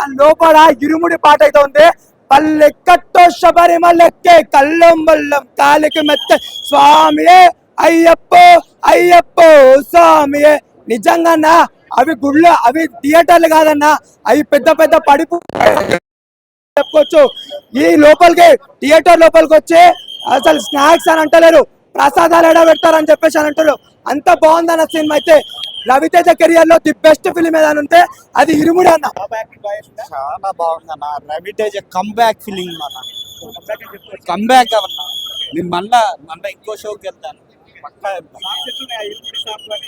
దాని లోపల ఇరుముడి పాట అయితే ఉంది. పల్లెక్కట్టో శబరిమలెక్కే కళ్ళం బల్లం కాలికి మెత్త స్వామియే అయ్యప్పో అయ్యప్పో స్వామియే. నిజంగా అవి గుళ్ళు, అవి థియేటర్లు కాదన్నా, అవి పెద్ద పెద్ద పడిపు చెప్పుకోవచ్చు. ఈ లోపలికి థియేటర్ లోపలికి వచ్చి అసలు స్నాక్స్ అని అంటలేరు, ప్రసాదాలు ఎడ పెడతారని చెప్పేసి అని అంటారు. అంత బాగుందన్న సినిమా అయితే. రవితేజ కెరియర్ లో ది బెస్ట్ ఫిలిం ఏదైనా ఉంటే అది ఇరుముడి అన్న. చాలా బాగుందన్న. రవితేజ కంబ్యాక్ ఫిలిం అన్న, కంబ్యాక్ అన్న. నేను మళ్ళా ఇంకో షోకి వెళ్తాను పక్కా.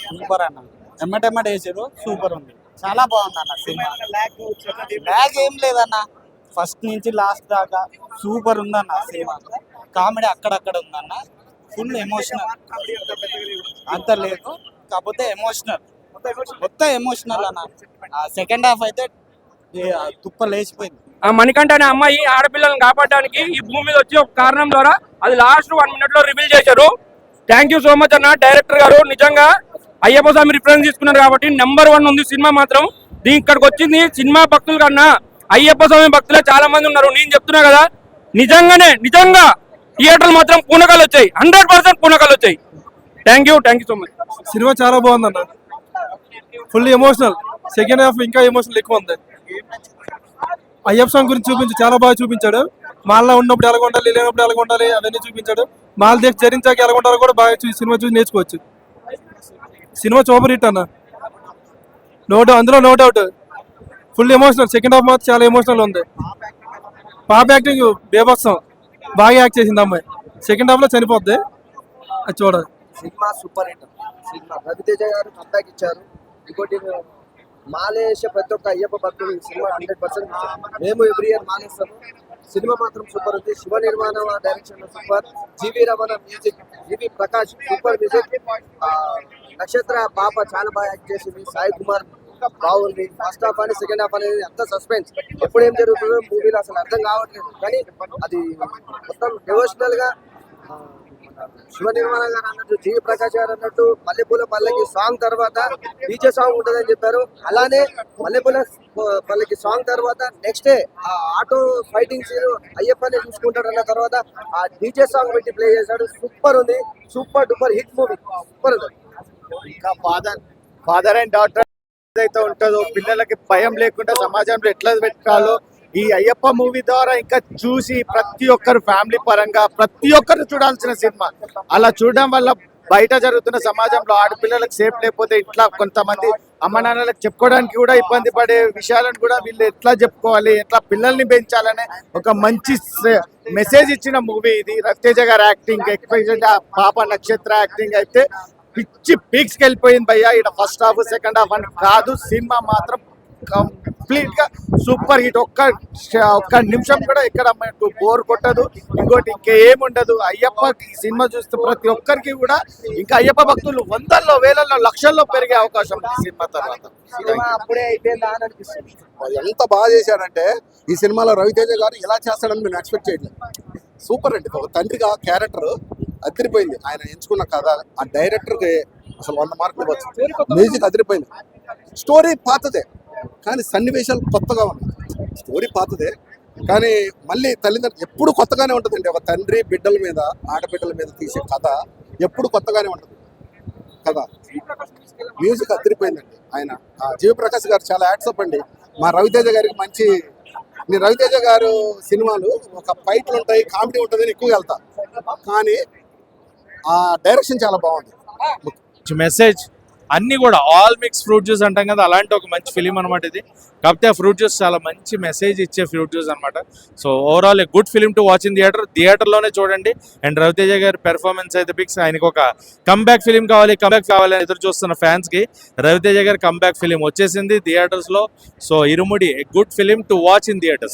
సూపర్ అన్న, ఎమ్మటెమ్మట వేసారు, సూపర్ ఉంది, చాలా బాగుంది అన్న సినిమా. ల్యాగ్ ఏం లేదన్న, ఫస్ట్ నుంచి లాస్ట్ దాకా సూపర్ ఉందన్న సినిమా. కామెడీ అక్కడక్కడ ఉందన్న, ఫుల్ ఎమోషనల్. అంత లేదు, కాకపోతే ఎమోషనల్, మొత్తం ఎమోషనల్ అన్న. సెకండ్ హాఫ్ అయితే తుప్ప లేచిపోయింది. మణికంఠ అనే అమ్మాయి ఆడపిల్లలను కాపాడడానికి ఈ భూమి మీద వచ్చి ఒక కారణం ద్వారా అది లాస్ట్ 1 minute లో రివీల్ చేశారు. థ్యాంక్ యూ సో మచ్ అన్న డైరెక్టర్ గారు. నిజంగా అయ్యప్ప స్వామి రిఫరెన్స్ తీసుకున్నారు కాబట్టి నెంబర్ 1 ఉంది సినిమా మాత్రం. ఇక్కడికి వచ్చింది సినిమా భక్తులు కన్నా అయ్యప్ప స్వామి భక్తులే చాలా మంది ఉన్నారు. నేను చెప్తున్నా కదా, నిజంగా థియేటర్లు మాత్రం పూనకాలు వచ్చాయి, 100% పూనకాలు వచ్చాయి. Thank you so much. Cinema చాలా బాగుందన్న, ఫుల్ ఎమోషనల్. సెకండ్ హాఫ్ ఇంకా ఎమోషనల్ ఎక్కువ ఉంది. అయ్యప్ప స్వామి గురించి చాలా బాగా చూపించాడు. మాల్లో ఉన్నప్పుడు ఎలాగ ఉండాలి, లేనప్పుడు ఎలాగ ఉండాలి అవన్నీ చూపించాడు. మాల దేశ చరించాక ఎలాగ ఉండాలో కూడా బాగా సినిమా చూసి నేర్చుకోవచ్చు. సినిమా సూపర్ హిట్ అన్న, అందులో no doubt. Full emotional. Second half మాత్రం చాలా ఎమోషనల్ ఉంది. పాప యాక్టింగ్ బేభత్సం, బాగా యాక్ట్ చేసింది అమ్మాయి. సెకండ్ హాఫ్ లో చనిపోద్ది, అది చూడాలి. Cinema super hit. Cinema Raviteja గారు కంబ్యాక్ ఇచ్చారు. ఇంకోటి మాలేసే ప్రతి ఒక్క అయ్యప్ప భక్తులు ఈ సినిమా 100%. మేము ఎవ్రీ ఇయర్ మాలేస్తాము. సినిమా మాత్రం సూపర్ ఉంది. శివ నిర్మాణ డైరెక్షన్ సూపర్. జీవి రమణ మ్యూజిక్, జీవి ప్రకాష్ సూపర్ మ్యూజిక్. నక్షత్ర పాప చాలా బాగా యాక్ట్ చేసింది. సాయి కుమార్ బాగుంది. ఫస్ట్ హాఫ్ అని సెకండ్ హాఫ్ అనేది అంత సస్పెన్స్, ఎప్పుడు ఏం జరుగుతుందో మూవీలో అసలు అర్థం కావట్లేదు. కానీ అది మొత్తం డివోషనల్ గా శివ నిర్మాణ గారు అన్నట్టు, జీవి ప్రకాష్ గారు అన్నట్టు మల్లెపూల పల్లకి సాంగ్ తర్వాత డీజే సాంగ్ ఉంటుందని చెప్పారు. అలానే మల్లెపూల పల్లకి సాంగ్ తర్వాత నెక్స్ట్ డే ఆ ఆటో ఫైటింగ్ సీన్ అయ్యప్పనే చూసుకుంటాడు అన్న తర్వాత ఆ డీజే సాంగ్ పెట్టి ప్లే చేశాడు. సూపర్ ఉంది, super duper hit movie, super ఉంది. ఇంకా ఫాదర్ అండ్ డాటర్ ఏదైతే ఉంటుందో, పిల్లలకి భయం లేకుండా సమాజంలో ఎట్లా పెట్టాలో ఈ అయ్యప్ప మూవీ ద్వారా ఇంకా చూసి ప్రతి ఒక్కరు ఫ్యామిలీ పరంగా ప్రతి ఒక్కరు చూడాల్సిన సినిమా. అలా చూడడం వల్ల బయట జరుగుతున్న సమాజంలో ఆడపిల్లలకు సేఫ్ లేకపోతే ఇట్లా కొంతమంది అమ్మ నాన్నలకు చెప్పుకోవడానికి కూడా ఇబ్బంది పడే విషయాలను కూడా వీళ్ళు ఎట్లా చెప్పుకోవాలి, ఎట్లా పిల్లల్ని పెంచాలనే ఒక మంచి మెసేజ్ ఇచ్చిన మూవీ ఇది. రవితేజ గారి యాక్టింగ్, ఎక్స్పెషల్గా పాప నక్షత్ర యాక్టింగ్ అయితే పిచ్చి పీక్స్కి వెళ్ళిపోయింది భయ్యా. ఇక్కడ ఫస్ట్ హాఫ్ సెకండ్ హాఫ్ అని కాదు, సినిమా మాత్రం కంప్లీట్ గా సూపర్ హిట్. ఒక్క నిమిషం కూడా ఎక్కడ బోర్ కొట్టదు. ఇంకోటి ఇంకేముండదు. అయ్యప్ప సినిమా చూస్తే ప్రతి ఒక్కరికి కూడా ఇంకా అయ్యప్ప భక్తులు వందల్లో వేలల్లో లక్షల్లో పెరిగే అవకాశం ఉంది సినిమా తర్వాత. సినిమా అప్పుడే అయిపోయిందా అని అనిపిస్తుంది. ఎంత బాగా చేశాడంటే ఈ సినిమాలో రవితేజ గారు ఎలా చేస్తాడని మేము ఎక్స్పెక్ట్ చేయట్లేదు. సూపర్ అండి. ఒక తండ్రిగా క్యారెక్టర్ అదిరిపోయింది. ఆయన ఎంచుకున్న కథ, ఆ డైరెక్టర్కి అసలు 100 మార్కులు ఇవ్వచ్చు. మ్యూజిక్ అదిరిపోయింది. స్టోరీ పాతదే కానీ సన్నివేశాలు కొత్తగా ఉన్నాయి. స్టోరీ పాతదే కానీ మళ్ళీ తల్లిదండ్రులు ఎప్పుడు కొత్తగానే ఉంటుందండి. ఒక తండ్రి బిడ్డల మీద, ఆడబిడ్డల మీద తీసే కథ ఎప్పుడు కొత్తగానే ఉంటుంది కదా. మ్యూజిక్ అదిరిపోయిందండి. ఆయన జీవి ప్రకాష్ గారు చాలా యాడ్సప్ అండి. మా రవితేజ గారికి మంచి, నేను రవితేజ గారు సినిమాలు ఒక ఫైట్లు ఉంటాయి, కామెడీ ఉంటుంది అని ఎక్కువగా వెళ్తా, కానీ ఆ డైరెక్షన్ చాలా బాగుంది. మెసేజ్ అన్ని కూడా ఆల్ మిక్స్ ఫ్రూట్ జ్యూస్ అంటాం కదా, అలాంటి ఒక మంచి ఫిలిం అనమాట ఇది. కాకపోతే ఆ ఫ్రూట్ జ్యూస్ చాలా మంచి మెసేజ్ ఇచ్చే ఫ్రూట్ జ్యూస్ అనమాట. So overall a good film to watch in థియేటర్లోనే చూడండి. అండ్ రవితేజ గారి పెర్ఫార్మెన్స్ అయితే పిక్స్. ఆయనకు ఒక కంబ్యాక్ ఫిలిం కావాలి అని ఎదురు చూస్తున్న ఫ్యాన్స్కి రవితేజ గారి కంబ్యాక్ ఫిలిం వచ్చేసింది థియేటర్స్లో. So irumudi A good film to watch in theatres.